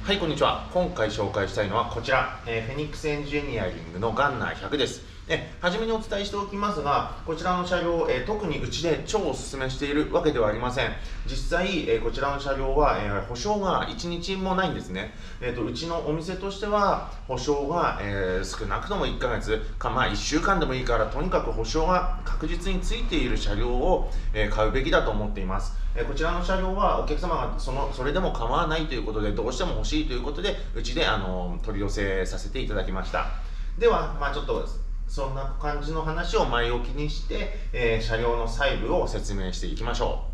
はい、こんにちは。今回紹介したいのはこちら、フェニックスエンジニアリングのガンナー100です。はじめにお伝えしておきますが、こちらの車両、特にうちで超おすすめしているわけではありません。実際、こちらの車両は、保証が1日もないんですね。うちのお店としては、保証が、少なくとも1ヶ月か、1週間でもいいから、とにかく保証が確実についている車両を、買うべきだと思っています。こちらの車両はお客様がそれでも構わないということで、どうしても欲しいということで、うちで取り寄せさせていただきました。では、ちょっとそんな感じの話を前置きにして、車両の細部を説明していきましょう。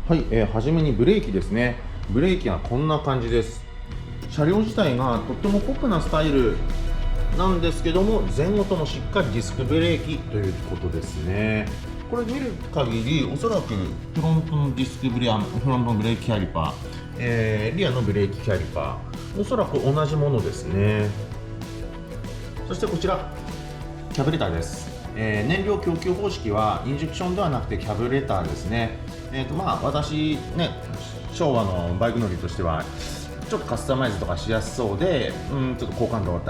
はい、はじめにブレーキですね。ブレーキはこんな感じです。車両自体がとってもポップなスタイルなんですけども、前後ともしっかりディスクブレーキということですね。これ見る限り、おそらくフロントのディスクブレフロントのブレーキキャリパー、リアのブレーキキャリパー、おそらく同じものですね。そしてこちらキャブレターです。燃料供給方式はインジェクションではなくてキャブレターですね。私ね、昭和のバイク乗りとしてはちょっとカスタマイズとかしやすそうで、ちょっと好感度上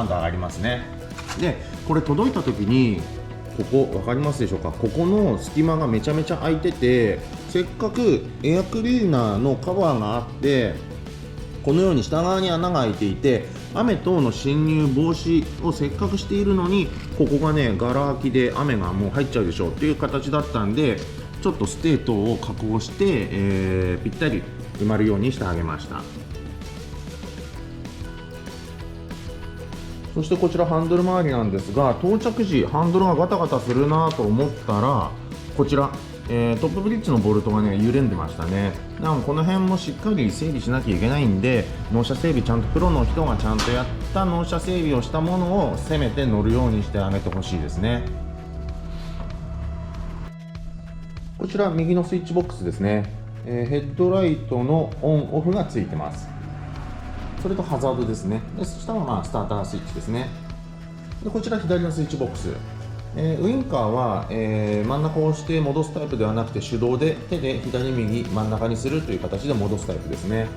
がりますね。で、これ届いた時に、ここ分かりますでしょうか。ここの隙間がめちゃめちゃ空いてて、せっかくエアクリーナーのカバーがあって、このように下側に穴が開いていて、雨等の侵入防止をせっかくしているのに、ここがね、ガラ空きで雨がもう入っちゃうでしょうっていう形だったんで、ちょっとステートを加工して、ぴったり埋まるようにしてあげました。そしてこちらハンドル周りなんですが、到着時ハンドルがガタガタするなと思ったら、こちら、トップブリッジのボルトがね緩んでましたね。なのでこの辺もしっかり整備しなきゃいけないんで、納車整備ちゃんとプロの人がちゃんとやった納車整備をしたものをせめて乗るようにしてあげてほしいですね。こちら右のスイッチボックスですね。ヘッドライトのオンオフがついてます。それとハザードですね。でそしたらスタータースイッチですね。でこちら左のスイッチボックス。ウインカーは、真ん中を押して戻すタイプではなくて、手動で手で左右真ん中にするという形で戻すタイプですね。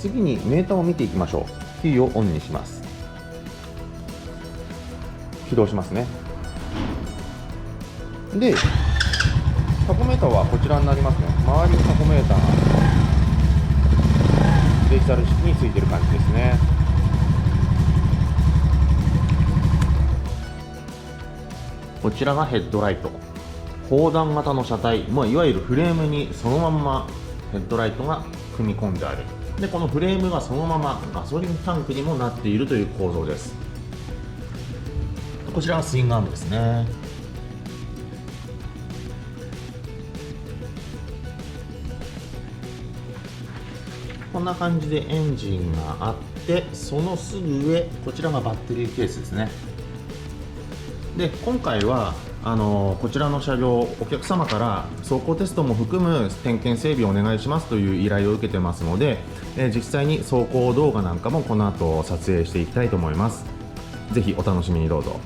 次にメーターを見ていきましょう。キーをオンにします。起動しますね。でタコメーターはこちらになりますね。周りのタコメーターがデジタル式についている感じですね。こちらがヘッドライト、砲弾型の車体、いわゆるフレームにそのまんまヘッドライトが組み込んである。でこのフレームがそのままガソリンタンクにもなっているという構造です。こちらはスイングアームですね。こんな感じでエンジンがあって、そのすぐ上、こちらがバッテリーケースですね。で今回はこちらの車両、お客様から走行テストも含む点検整備をお願いしますという依頼を受けてますので、実際に走行動画なんかもこの後撮影していきたいと思います。ぜひお楽しみにどうぞ。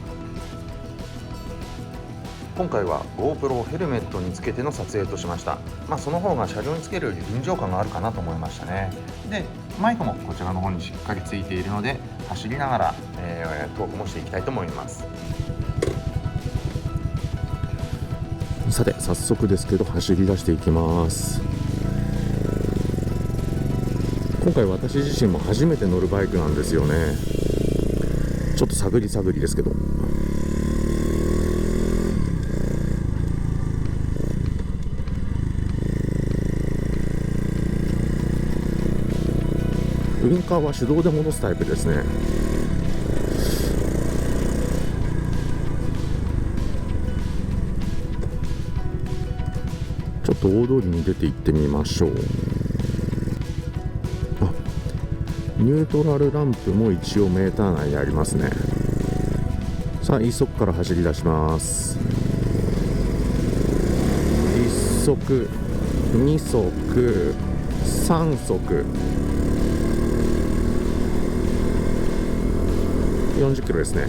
今回は GoPro をヘルメットにつけての撮影としました。その方が車両につけるより臨場感があるかなと思いましたね。でマイクもこちらの方にしっかりついているので、走りながら、トークもしていきたいと思います。さて早速ですけど走り出していきます。今回私自身も初めて乗るバイクなんですよね。ちょっと探り探りですけど、ウインカーは手動で戻すタイプですね。ちょっと大通りに出て行ってみましょう。ニュートラルランプも一応メーター内にありますね。さあ1速から走り出します。1速2速3速40キロですね。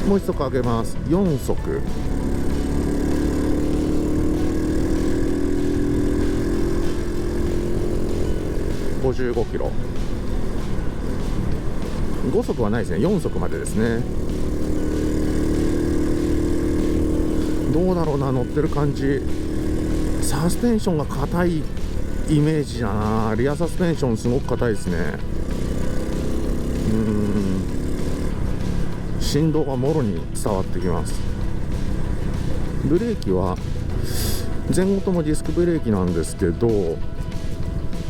もう一速上げます。4速55キロ。5速はないですね。4速までですね。どうだろうな、乗ってる感じ。サスペンションが硬いイメージだな。リアサスペンションすごく硬いですね。振動がもろに伝わってきます。ブレーキは前後ともディスクブレーキなんですけど、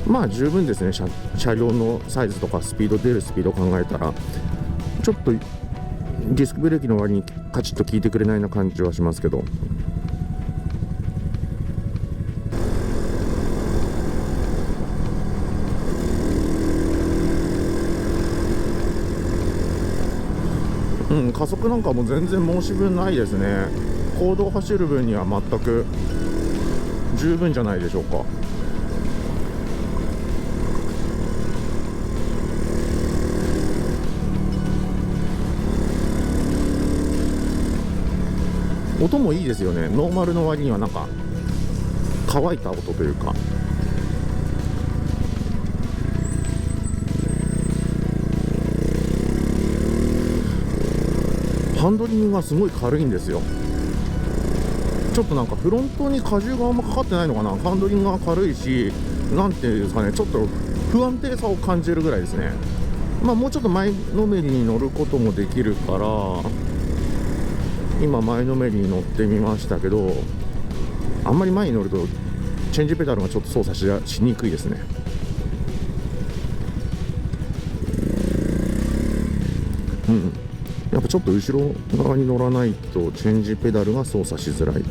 まあ十分ですね。車両のサイズとかスピード、出るスピードを考えたらちょっとディスクブレーキの割にカチッと効いてくれないような感じはしますけど、加速なんかも全然申し分ないですね。公道を走る分には全く十分じゃないでしょうか。音もいいですよね。ノーマルの割にはなんか乾いた音というか。ハンドリングがすごい軽いんですよ。ちょっとなんかフロントに荷重があんまかかってないのかな。ハンドリングが軽いし、なんていうんですかね、ちょっと不安定さを感じるぐらいですね。まあもうちょっと前のめりに乗ることもできるから、今前のめりに乗ってみましたけど、あんまり前に乗るとチェンジペダルがちょっと操作しにくいですね。やっぱちょっと後ろ側に乗らないとチェンジペダルが操作しづらい。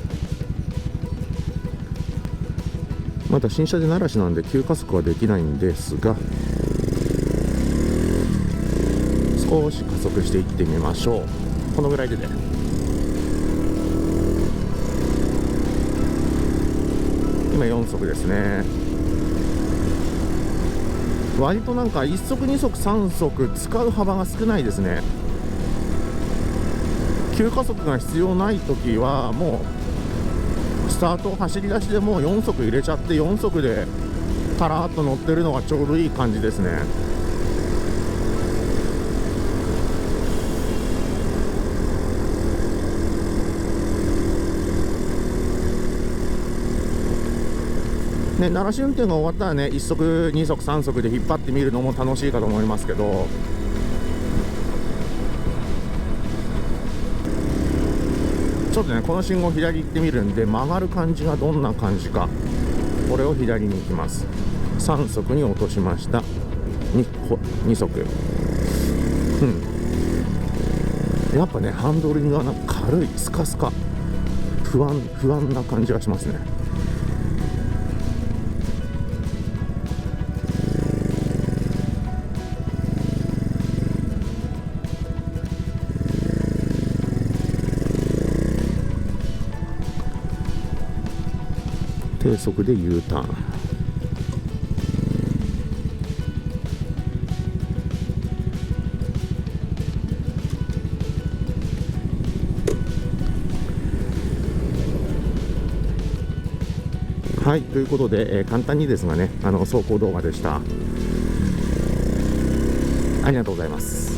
まだ新車で慣らしなんで急加速はできないんですが、少し加速していってみましょう。このぐらいでね。今4速ですね。割となんか1速2速3速使う幅が少ないですね。急加速が必要ない時はもうスタート走り出しでもう4速入れちゃって4速でタラーっと乗ってるのがちょうどいい感じですね。慣らし運転が終わったらね、1速2速3速で引っ張ってみるのも楽しいかと思いますけど、ちょっとねこの信号左行ってみるんで、曲がる感じがどんな感じか、これを左に行きます。3速に落としました。 2速。やっぱねハンドリングがなんか軽い、スカスカ、不安な感じがしますね。低速で U ターン。はい、ということで、簡単にですがね、走行動画でした。ありがとうございます。